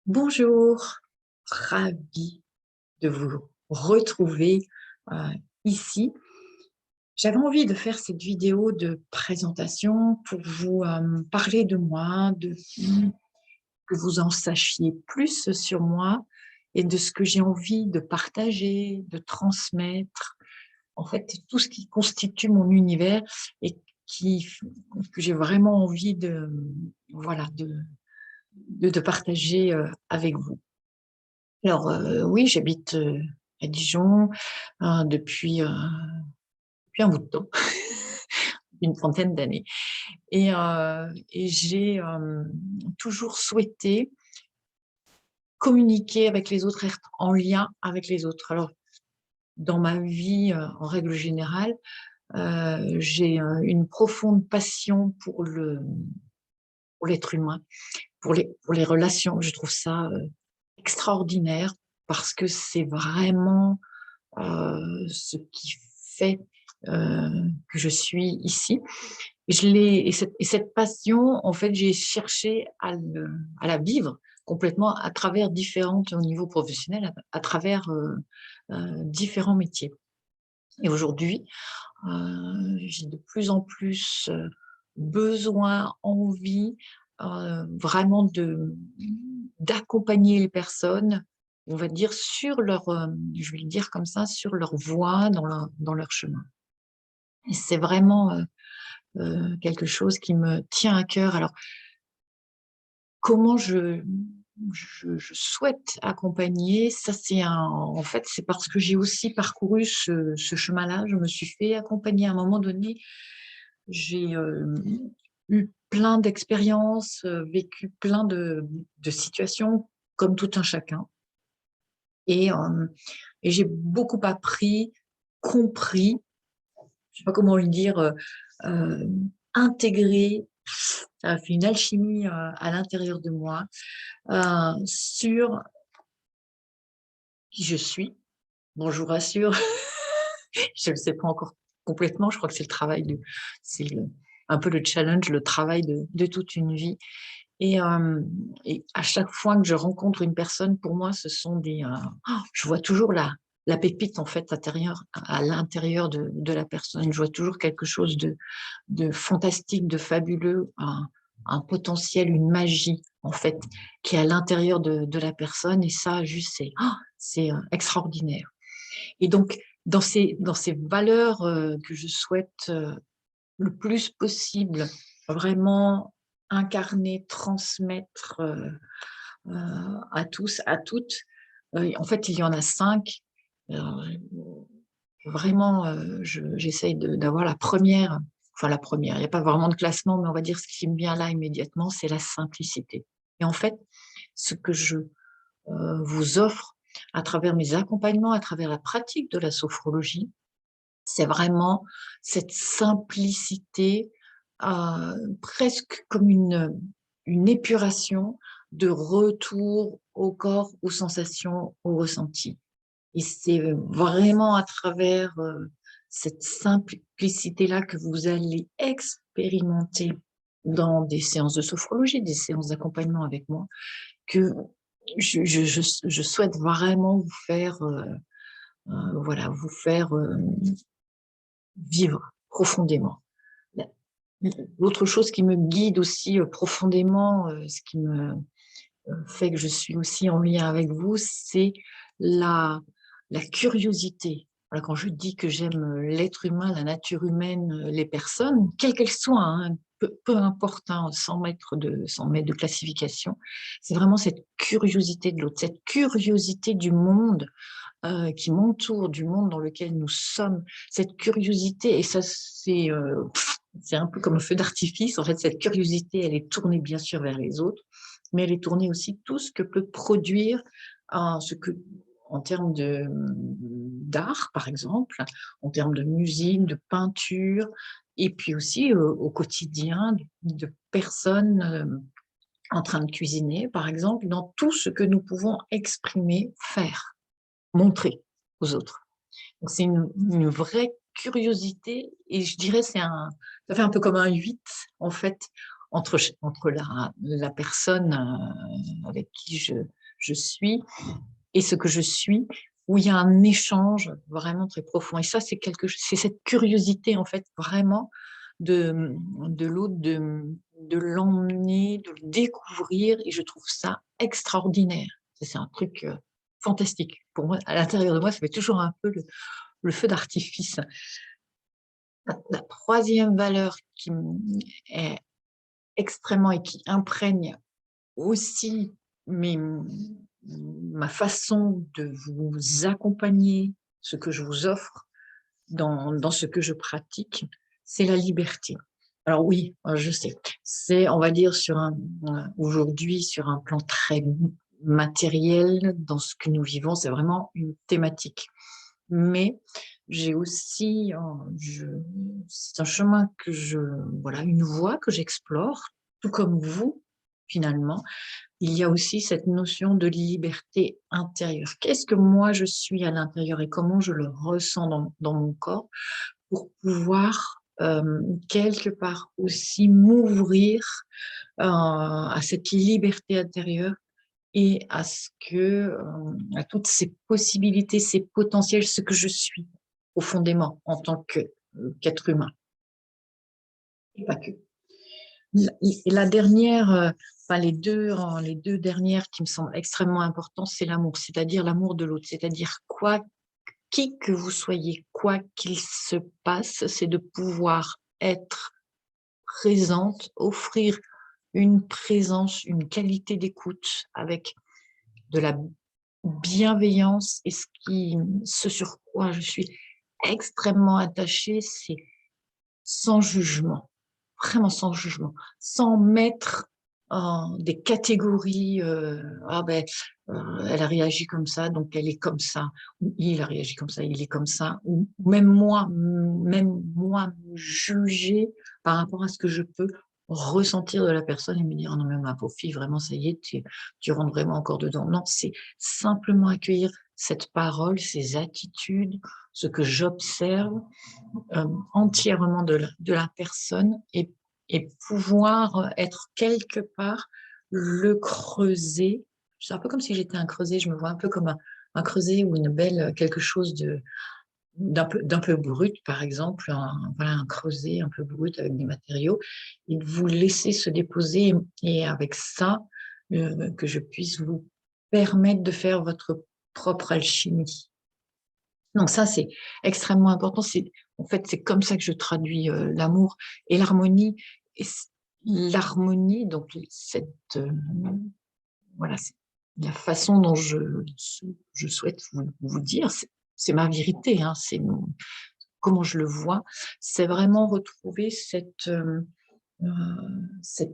Bonjour, ravie de vous retrouver euh, ici. J'avais envie de faire cette vidéo de présentation pour vous parler de moi, que vous en sachiez plus sur moi et de ce que j'ai envie de partager, de transmettre. En fait, tout ce qui constitue mon univers et qui, que j'ai vraiment envie voilà, de partager avec vous. Alors, oui, j'habite, à Dijon, depuis un bout de temps, une trentaine d'années et j'ai, toujours souhaité communiquer avec les autres, être en lien avec les autres. Alors, dans ma vie, en règle générale, j'ai, une profonde passion pour l'être humain, pour les relations. Je trouve ça, extraordinaire parce que c'est vraiment ce qui fait que je suis ici. Et cette passion, en fait, j'ai cherché à la vivre complètement à travers au niveau professionnel, à travers différents métiers. Et aujourd'hui, j'ai de plus en plus besoin, envie vraiment d'accompagner les personnes, on va dire, sur je vais le dire comme ça, sur leur voie, dans leur chemin. Et c'est vraiment quelque chose qui me tient à cœur. Alors, comment je souhaite accompagner, ça en fait, c'est parce que j'ai aussi parcouru ce chemin-là. Je me suis fait accompagner à un moment donné. J'ai eu plein d'expériences, vécu plein de situations comme tout un chacun. Et j'ai beaucoup appris, compris, je sais pas comment le dire, intégré. Ça a fait une alchimie à l'intérieur de moi sur qui je suis. Bon, je vous rassure, je ne le sais pas encore complètement. Je crois que c'est un peu le challenge, le travail de toute une vie. Et à chaque fois que je rencontre une personne, pour moi, ce sont je vois toujours la pépite, en fait, à l'intérieur de la personne. Je vois toujours quelque chose de fantastique, de fabuleux, un potentiel, une magie, en fait, qui est à l'intérieur de la personne. Et ça, juste, c'est extraordinaire. Et donc, dans ces valeurs que je souhaite le plus possible vraiment incarner, transmettre à tous, à toutes. En fait, il y en a 5. Euh, Vraiment, j'essaye d'avoir la première, enfin la première, il n'y a pas vraiment de classement, mais on va dire ce qui me vient là immédiatement, c'est la simplicité. Et en fait, ce que je vous offre à travers mes accompagnements, à travers la pratique de la sophrologie, c'est vraiment cette simplicité, presque comme une épuration de retour au corps, aux sensations, aux ressentis. Et c'est vraiment à travers cette simplicité-là que vous allez expérimenter dans des séances de sophrologie, des séances d'accompagnement avec moi, que je souhaite vraiment vous faire, voilà, vous faire vivre profondément. L'autre chose qui me guide aussi profondément, ce qui me fait que je suis aussi en lien avec vous, c'est la, la curiosité. Voilà, quand je dis que j'aime l'être humain, la nature humaine, les personnes, quelles qu'elles soient, hein, peu importe, hein, sans mettre de classification, c'est vraiment cette curiosité de l'autre, cette curiosité du monde qui m'entoure, du monde dans lequel nous sommes, cette curiosité, et ça c'est un peu comme un feu d'artifice, en fait, cette curiosité, elle est tournée bien sûr vers les autres, mais elle est tournée aussi tout ce que peut produire en termes d'art, par exemple, en termes de musique, de peinture, et puis aussi au quotidien de personnes en train de cuisiner, par exemple, dans tout ce que nous pouvons exprimer, faire, montrer aux autres. Donc, c'est une vraie curiosité et je dirais ça fait un peu comme un 8 en fait entre la personne avec qui je suis et ce que je suis, où il y a un échange vraiment très profond. Et ça, c'est cette curiosité, en fait, vraiment de l'autre, de l'emmener, de le découvrir. Et je trouve ça extraordinaire. C'est un truc fantastique. Pour moi, à l'intérieur de moi, ça fait toujours un peu le feu d'artifice. La troisième valeur qui est extrêmement et qui imprègne aussi ma façon de vous accompagner, ce que je vous offre dans ce que je pratique, c'est la liberté. Alors oui, je sais, c'est, on va dire, aujourd'hui, sur un plan très matériel, dans ce que nous vivons, c'est vraiment une thématique. Mais j'ai aussi, c'est un chemin voilà, une voie que j'explore, tout comme vous, finalement. Il y a aussi cette notion de liberté intérieure. Qu'est-ce que moi je suis à l'intérieur et comment je le ressens dans mon corps pour pouvoir quelque part aussi m'ouvrir à cette liberté intérieure et à toutes ces possibilités, ces potentiels, ce que je suis profondément en tant qu'être humain. Et pas que. La dernière, enfin les deux dernières qui me semblent extrêmement importantes, c'est l'amour, c'est-à-dire l'amour de l'autre, c'est-à-dire qui que vous soyez, quoi qu'il se passe, c'est de pouvoir être présente, offrir une présence, une qualité d'écoute avec de la bienveillance. Et ce sur quoi je suis extrêmement attachée, c'est sans jugement, vraiment sans jugement, sans mettre des catégories, elle a réagi comme ça, donc elle est comme ça, ou il a réagi comme ça, il est comme ça, ou même moi, me juger par rapport à ce que je peux ressentir de la personne et me dire: «Oh non mais ma pauvre fille, vraiment ça y est, tu rentres vraiment encore dedans». Non, c'est simplement accueillir cette parole, ces attitudes, ce que j'observe entièrement de la personne et pouvoir être quelque part le creuset. C'est un peu comme si j'étais un creuset, je me vois un peu comme un creuset ou une belle quelque chose d'un peu brut, par exemple, voilà, un creuset un peu brut avec des matériaux, et de vous laisser se déposer et avec ça, que je puisse vous permettre de faire votre propre alchimie. Donc ça, c'est extrêmement important. En fait, c'est comme ça que je traduis l'amour et l'harmonie. Et l'harmonie, donc voilà, c'est la façon dont je souhaite vous dire, c'est ma vérité, hein, comment je le vois, c'est vraiment retrouver euh, cette,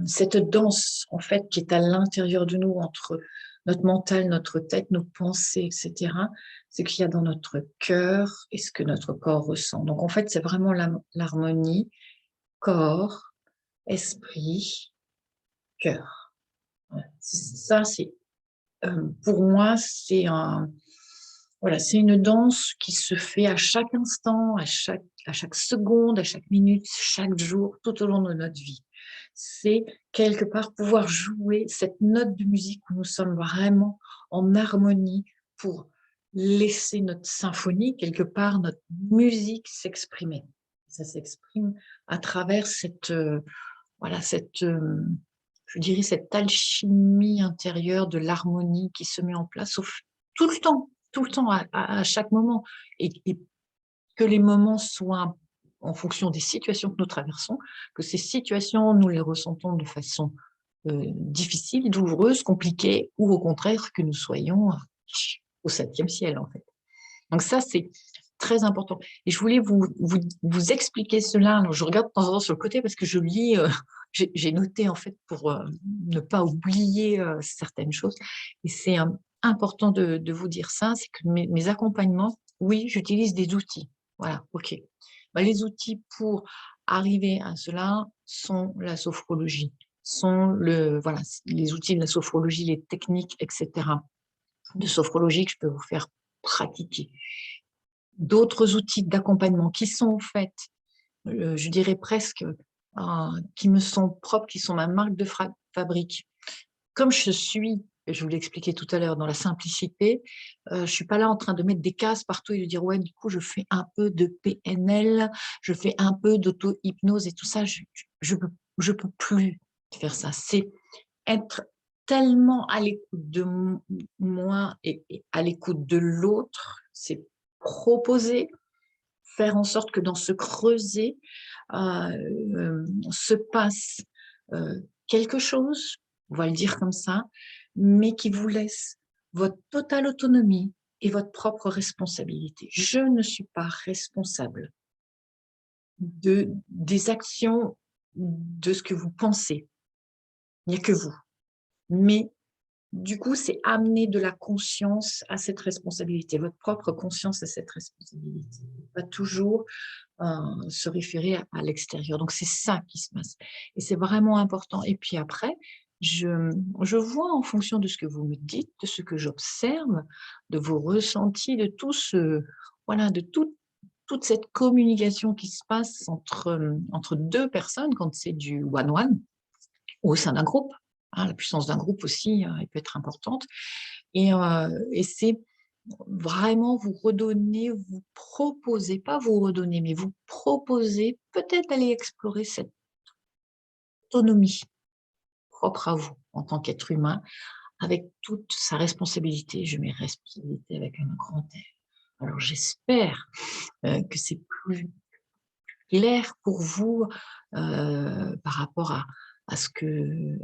cette danse, en fait, qui est à l'intérieur de nous, entre notre mental, notre tête, nos pensées, etc. C'est qu'il y a dans notre cœur et ce que notre corps ressent. Donc, en fait, c'est vraiment l'harmonie corps, esprit, cœur. Voilà. Ça, pour moi, voilà, c'est une danse qui se fait à chaque instant, à chaque seconde, à chaque minute, chaque jour, tout au long de notre vie. C'est quelque part pouvoir jouer cette note de musique où nous sommes vraiment en harmonie pour laisser notre symphonie, quelque part notre musique s'exprimer. Ça s'exprime à travers voilà, je dirais cette alchimie intérieure de l'harmonie qui se met en place tout le temps, à chaque moment, et que les moments soient en fonction des situations que nous traversons, que ces situations, nous les ressentons de façon difficile, douloureuse, compliquée, ou au contraire, que nous soyons au septième ciel, en fait. Donc ça, c'est très important. Et je voulais vous expliquer cela. Alors, je regarde de temps en temps sur le côté parce que je lis, j'ai noté en fait pour ne pas oublier certaines choses. Et c'est important de vous dire ça, c'est que mes accompagnements, oui, j'utilise des outils. Voilà, ok. Bah, les outils pour arriver à cela sont la sophrologie, voilà, les outils de la sophrologie, les techniques, etc. de sophrologie que je peux vous faire pratiquer. D'autres outils d'accompagnement qui sont en fait, je dirais presque qui me sont propres, qui sont ma marque de fabrique. Comme je suis, je vous l'ai expliqué tout à l'heure, dans la simplicité, je ne suis pas là en train de mettre des cases partout et de dire, ouais, du coup, je fais un peu de PNL, je fais un peu d'auto-hypnose et tout ça. Je peux plus faire ça. C'est être tellement à l'écoute de moi et à l'écoute de l'autre, c'est proposer, faire en sorte que dans ce creuset se passe quelque chose, on va le dire comme ça, mais qui vous laisse votre totale autonomie et votre propre responsabilité. Je ne suis pas responsable des actions, de ce que vous pensez. Il n'y a que vous. Mais du coup, c'est amener de la conscience à cette responsabilité, votre propre conscience à cette responsabilité. Pas toujours se référer à l'extérieur. Donc, c'est ça qui se passe. Et c'est vraiment important. Et puis après, je vois en fonction de ce que vous me dites, de ce que j'observe, de vos ressentis, de tout ce, voilà, de toute cette communication qui se passe entre deux personnes quand c'est du one-one ou au sein d'un groupe. Hein, la puissance d'un groupe aussi, elle peut être importante. Et c'est vraiment vous redonner, vous proposer, pas vous redonner, mais vous proposer peut-être d'aller explorer cette autonomie propre à vous en tant qu'être humain, avec toute sa responsabilité. Je mets responsabilité avec un grand R. Alors j'espère que c'est plus clair pour vous par rapport à ce que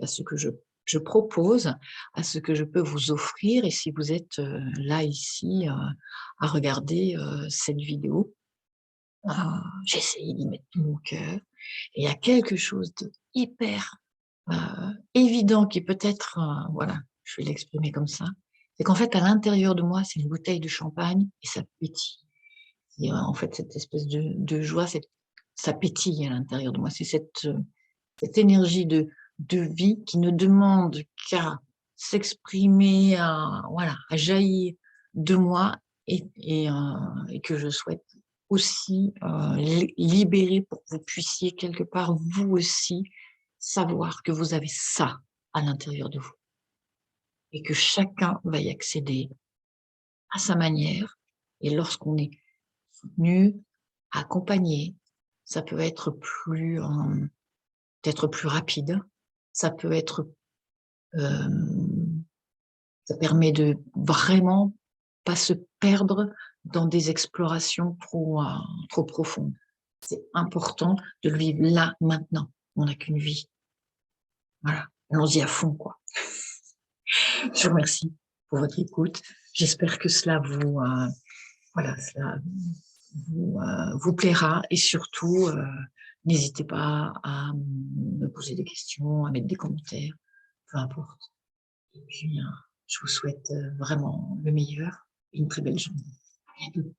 je propose, à ce que je peux vous offrir. Et si vous êtes là, ici, à regarder cette vidéo, j'ai essayé d'y mettre tout mon cœur. Et il y a quelque chose de hyper évident qui peut-être, voilà, je vais l'exprimer comme ça, c'est qu'en fait, à l'intérieur de moi, c'est une bouteille de champagne et ça pétille. Et en fait, cette espèce de joie, ça pétille à l'intérieur de moi. C'est cette énergie de vie qui ne demande qu'à s'exprimer, voilà, à jaillir de moi et que je souhaite aussi libérer pour que vous puissiez quelque part, vous aussi, savoir que vous avez ça à l'intérieur de vous et que chacun va y accéder à sa manière. Et lorsqu'on est soutenu, accompagné, ça peut être peut-être plus rapide, ça peut être, ça permet de vraiment pas se perdre dans des explorations trop profondes. C'est important de le vivre là, maintenant. On n'a qu'une vie. Voilà, allons-y à fond, quoi. Je vous remercie pour votre écoute. J'espère que cela voilà, cela vous plaira et surtout, n'hésitez pas à me poser des questions, à mettre des commentaires, peu importe. Et puis, je vous souhaite vraiment le meilleur et une très belle journée. À bientôt.